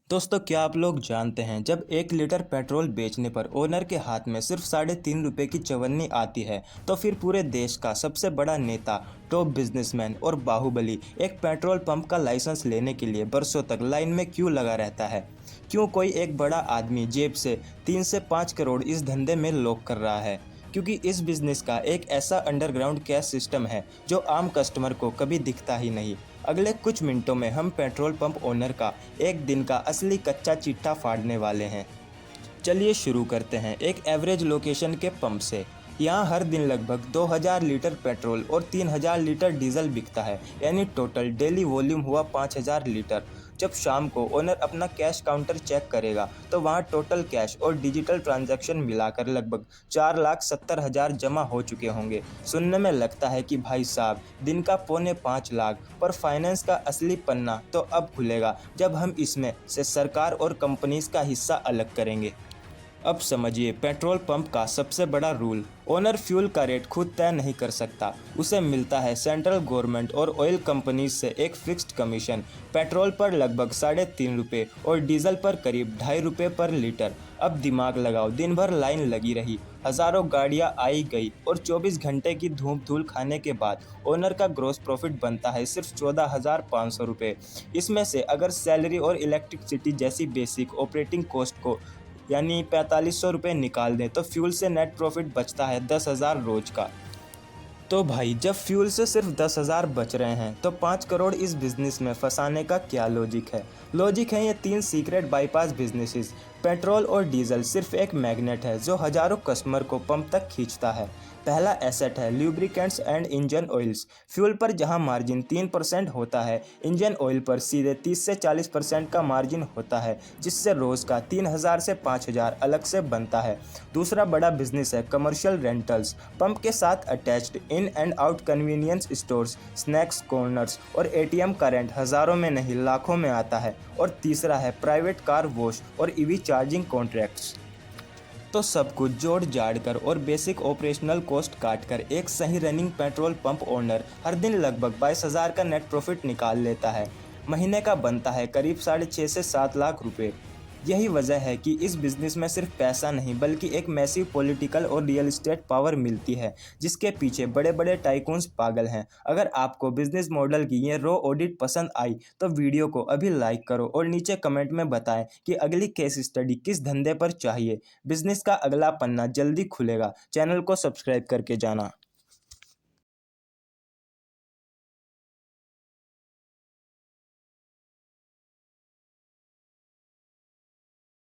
दोस्तों, क्या आप लोग जानते हैं जब 1 लीटर पेट्रोल बेचने पर ओनर के हाथ में सिर्फ ₹3.5 की चवन्नी आती है तो फिर पूरे देश का सबसे बड़ा नेता, टॉप बिजनेसमैन और बाहुबली एक पेट्रोल पंप का लाइसेंस लेने के लिए बरसों तक लाइन में क्यों लगा रहता है? क्यों कोई एक बड़ा आदमी जेब से 3 से 5 करोड़ इस धंधे में लॉक कर रहा है? क्योंकि इस बिजनेस का एक ऐसा अंडरग्राउंड कैश सिस्टम है जो आम कस्टमर को कभी दिखता ही नहीं। अगले कुछ मिनटों में हम पेट्रोल पंप ओनर का एक दिन का असली कच्चा चिट्ठा फाड़ने वाले हैं। चलिए शुरू करते हैं एक एवरेज लोकेशन के पंप से। यहाँ हर दिन लगभग 2000 लीटर पेट्रोल और 3000 लीटर डीजल बिकता है, यानी टोटल डेली वॉल्यूम हुआ 5000 लीटर। जब शाम को ओनर अपना कैश काउंटर चेक करेगा तो वहाँ टोटल कैश और डिजिटल ट्रांजैक्शन मिलाकर लगभग 4,70,000 जमा हो चुके होंगे। सुनने में लगता है कि भाई साहब, दिन का पौने 5 लाख, पर फाइनेंस का असली पन्ना तो अब खुलेगा जब हम इसमें से सरकार और कंपनीज का हिस्सा अलग करेंगे। अब समझिए पेट्रोल पंप का सबसे बड़ा रूल। ओनर फ्यूल का रेट खुद तय नहीं कर सकता, उसे मिलता है सेंट्रल गवर्नमेंट और ऑयल कंपनीज से एक फिक्स्ड कमीशन। पेट्रोल पर लगभग ₹3.5 और डीजल पर करीब ₹2.5 पर लीटर। अब दिमाग लगाओ, दिन भर लाइन लगी रही, हज़ारों गाड़ियां आई गई और 24 घंटे की धूप धूल खाने के बाद ओनर का ग्रॉस प्रॉफिट बनता है सिर्फ ₹14,500। इसमें से अगर सैलरी और इलेक्ट्रिसिटी जैसी बेसिक ऑपरेटिंग कॉस्ट को यानी ₹4500 निकाल दें तो फ्यूल से नेट प्रॉफिट बचता है 10,000 रोज का। तो भाई, जब फ्यूल से सिर्फ 10,000 बच रहे हैं तो 5 करोड़ इस बिजनेस में फंसाने का क्या लॉजिक है? लॉजिक है ये 3 सीक्रेट बाईपास बिजनेसेस। पेट्रोल और डीजल सिर्फ एक मैग्नेट है जो हजारों कस्टमर को पंप तक खींचता है। पहला एसेट है lubricants and engine oils. Fuel पर जहां मार्जिन 3% होता है, इंजन ऑयल पर सीधे 30 से 40% का मार्जिन होता है, जिससे रोज का 3,000 से 5,000 अलग से बनता है। दूसरा बड़ा बिजनेस है कमर्शियल रेंटल्स। पंप के साथ attached in and out convenience stores, snacks corners और एटीएम का रेंट हज़ारों में नहीं लाखों में आता है। और तीसरा है प्राइवेट कार वॉश और ईवी चार्जिंग कॉन्ट्रैक्ट्स। तो सब कुछ जोड़ जाड़ कर और बेसिक ऑपरेशनल कॉस्ट काट कर एक सही रनिंग पेट्रोल पंप ओनर हर दिन लगभग 22,000 का नेट प्रॉफिट निकाल लेता है। महीने का बनता है करीब 6.5 से 7 लाख रुपए। यही वजह है कि इस बिजनेस में सिर्फ पैसा नहीं बल्कि एक मैसिव पॉलिटिकल और रियल एस्टेट पावर मिलती है, जिसके पीछे बड़े बड़े टाइकून्स पागल हैं। अगर आपको बिजनेस मॉडल की ये रॉ ऑडिट पसंद आई तो वीडियो को अभी लाइक करो और नीचे कमेंट में बताएं कि अगली केस स्टडी किस धंधे पर चाहिए। बिजनेस का अगला पन्ना जल्दी खुलेगा, चैनल को सब्सक्राइब करके जाना।